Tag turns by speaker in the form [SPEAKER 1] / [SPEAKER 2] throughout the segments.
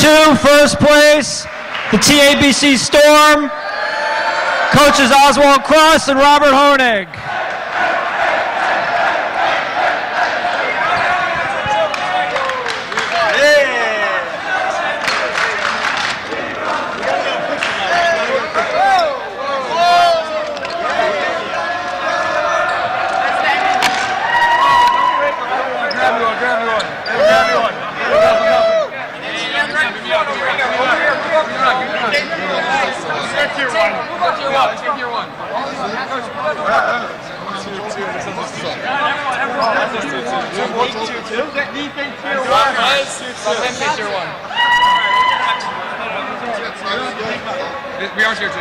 [SPEAKER 1] 2, first place, the TABC Storm. Coaches Oswald Cross and Robert Honig.
[SPEAKER 2] We are tier 2.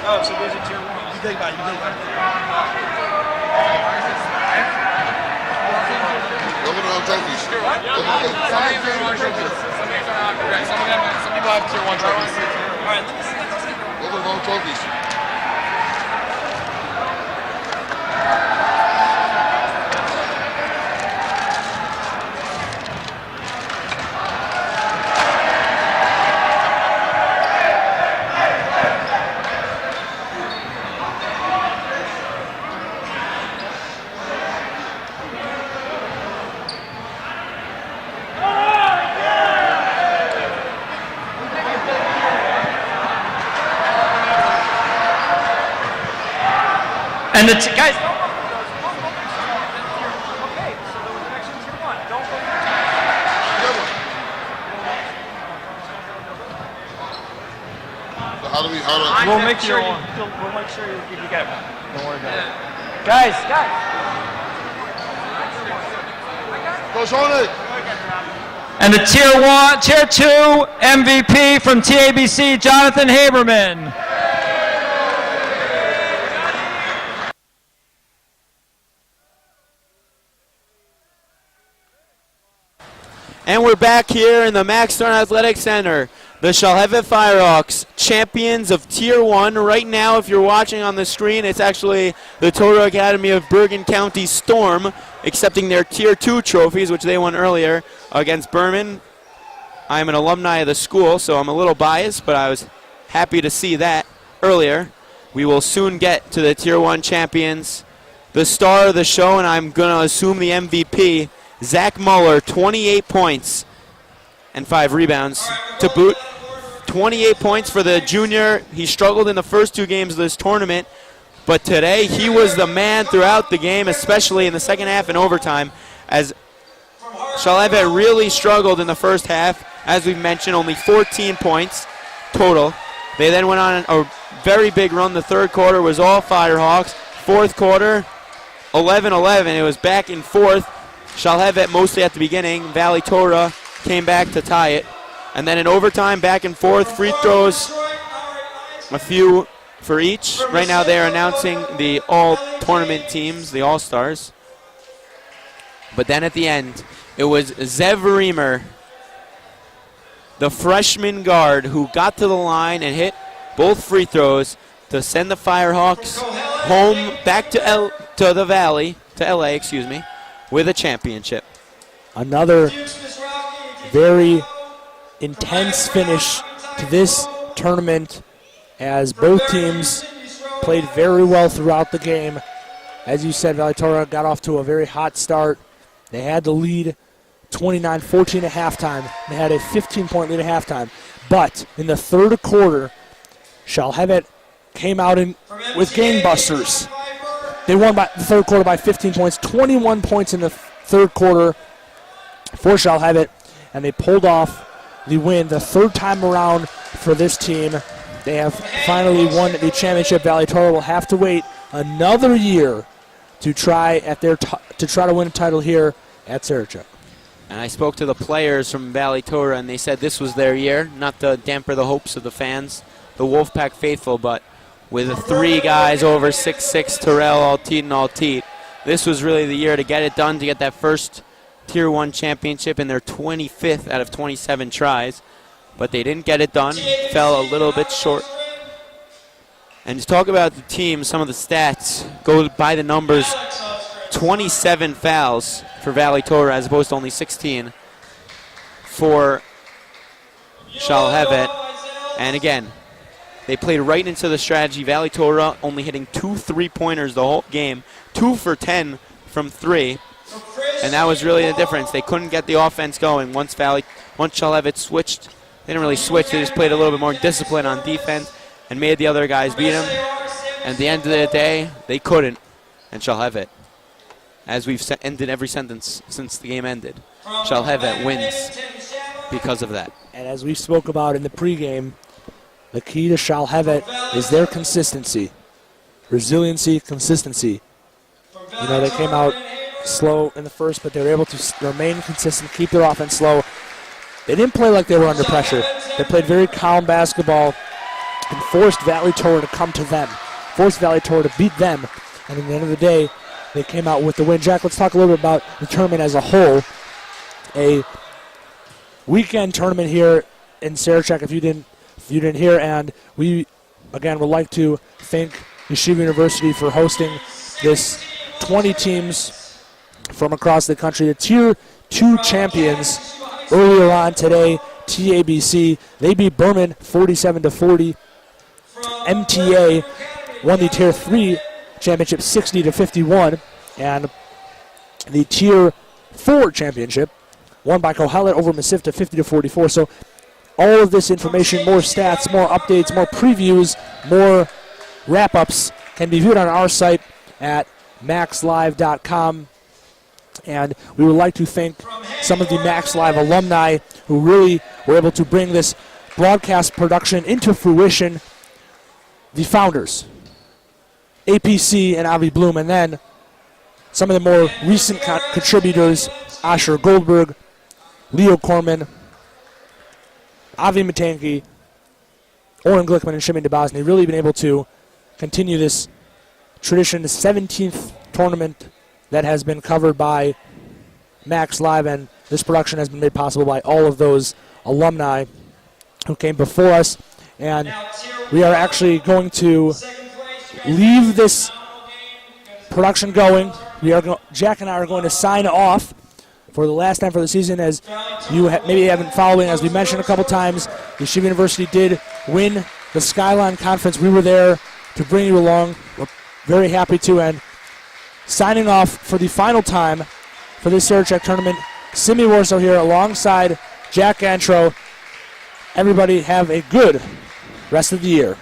[SPEAKER 3] Oh, so there's a tier 1. You take that,
[SPEAKER 4] Look at all trophies.
[SPEAKER 2] Some people have tier 1 trophies.
[SPEAKER 4] Look at all trophies.
[SPEAKER 1] And the guys,
[SPEAKER 3] We'll make sure you get one. Don't worry about it.
[SPEAKER 1] guys.
[SPEAKER 4] Goes on it.
[SPEAKER 1] And the tier 2 MVP from TABC, Jonathan Haberman.
[SPEAKER 5] And we're back here in the Max Stern Athletic Center. The Shalhevet Firehawks, champions of Tier 1. Right now, if you're watching on the screen, it's actually the Torah Academy of Bergen County Storm accepting their Tier 2 trophies, which they won earlier against Berman. I'm an alumni of the school, so I'm a little biased, but I was happy to see that earlier. We will soon get to the Tier 1 champions. The star of the show, and I'm going to assume the MVP, Zach Muller, 28 points and 5 rebounds to boot. 28 points for the junior. He struggled in the first 2 games of this tournament, but today he was the man throughout the game, especially in the second half and overtime, as Shalhevet really struggled in the first half. As we mentioned, only 14 points total. They then went on a very big run. The third quarter was all Firehawks. Fourth quarter, 11-11. It was back and forth. Shalhevet mostly at the beginning. Valley Torah came back to tie it. And then in overtime, back and forth, free throws, a few for each. Right now they're announcing the all-tournament teams, the All-Stars. But then at the end, it was Zev Reamer, the freshman guard, who got to the line and hit both free throws to send the Firehawks home back to the Valley, to LA, with a championship.
[SPEAKER 6] Another very intense finish to this tournament, as both teams played very well throughout the game. As you said, Valley Torah got off to a very hot start. They had the lead 29-14 at halftime. They had a 15-point lead at halftime. But in the third quarter, Shalhevet came out with gangbusters. They won by the third quarter by 15 points, 21 points in the third quarter for Shalhevet, and they pulled off the win the third time around for this team. They have finally won the championship. Valley Torah will have to wait another year to try to win a title here at Sarachek.
[SPEAKER 5] And I spoke to the players from Valley Torah, and they said this was their year, not to damper the hopes of the fans, the Wolfpack faithful, but with the 3 guys over 6'6", Terrell, Altit, and Altit, this was really the year to get it done, to get that first Tier 1 championship in their 25th out of 27 tries. But they didn't get it done, fell a little bit short. And to talk about the team, some of the stats go by the numbers. 27 fouls for Valley Torah as opposed to only 16 for Shalhevet. And again, they played right into the strategy. Valley Torah only hitting 2 3-pointers the whole game, 2 for 10 from 3. And that was really the difference. They couldn't get the offense going once Shalhevet switched. They didn't really switch. They just played a little bit more discipline on defense and made the other guys beat them. And at the end of the day, they couldn't. And Shalhevet, as we've ended every sentence since the game ended, Shalhevet wins because of that.
[SPEAKER 6] And as we spoke about in the pregame, the key to Shalhevet is their consistency. Resiliency, consistency. You know, they came out slow in the first, but they were able to remain consistent, keep their offense slow. They didn't play like they were under pressure. They played very calm basketball and forced Valley Torah to come to them, forced Valley Torah to beat them. And at the end of the day, they came out with the win. Jack, let's talk a little bit about the tournament as a whole. A weekend tournament here in Sarachek, if you didn't hear, and we again would like to thank Yeshiva University for hosting this 20 teams from across the country. The Tier 2 champions earlier on today, TABC, they beat Berman 47-40. MTA won the Tier 3 championship 60-51, and the Tier 4 championship won by Kohelet over Mesivta 50-44. So all of this information, more stats, more updates, more previews, more wrap-ups can be viewed on our site at maxlive.com. And we would like to thank some of the Max Live alumni who really were able to bring this broadcast production into fruition. The founders, APC and Avi Bloom, and then some of the more recent contributors, Asher Goldberg, Leo Korman, Avi Matanki, Oren Glickman, and Shimon DeBosny, really been able to continue this tradition, the 17th tournament that has been covered by Max Live, and this production has been made possible by all of those alumni who came before us. And we are actually going to leave this production going. Jack and I are going to sign off for the last time for the season. As you maybe haven't followed, as we mentioned a couple times, Yeshiva University did win the Skyline Conference. We were there to bring you along. We're very happy to. And signing off for the final time for this Sarachek tournament, Simi Warso here alongside Jack Antro. Everybody have a good rest of the year.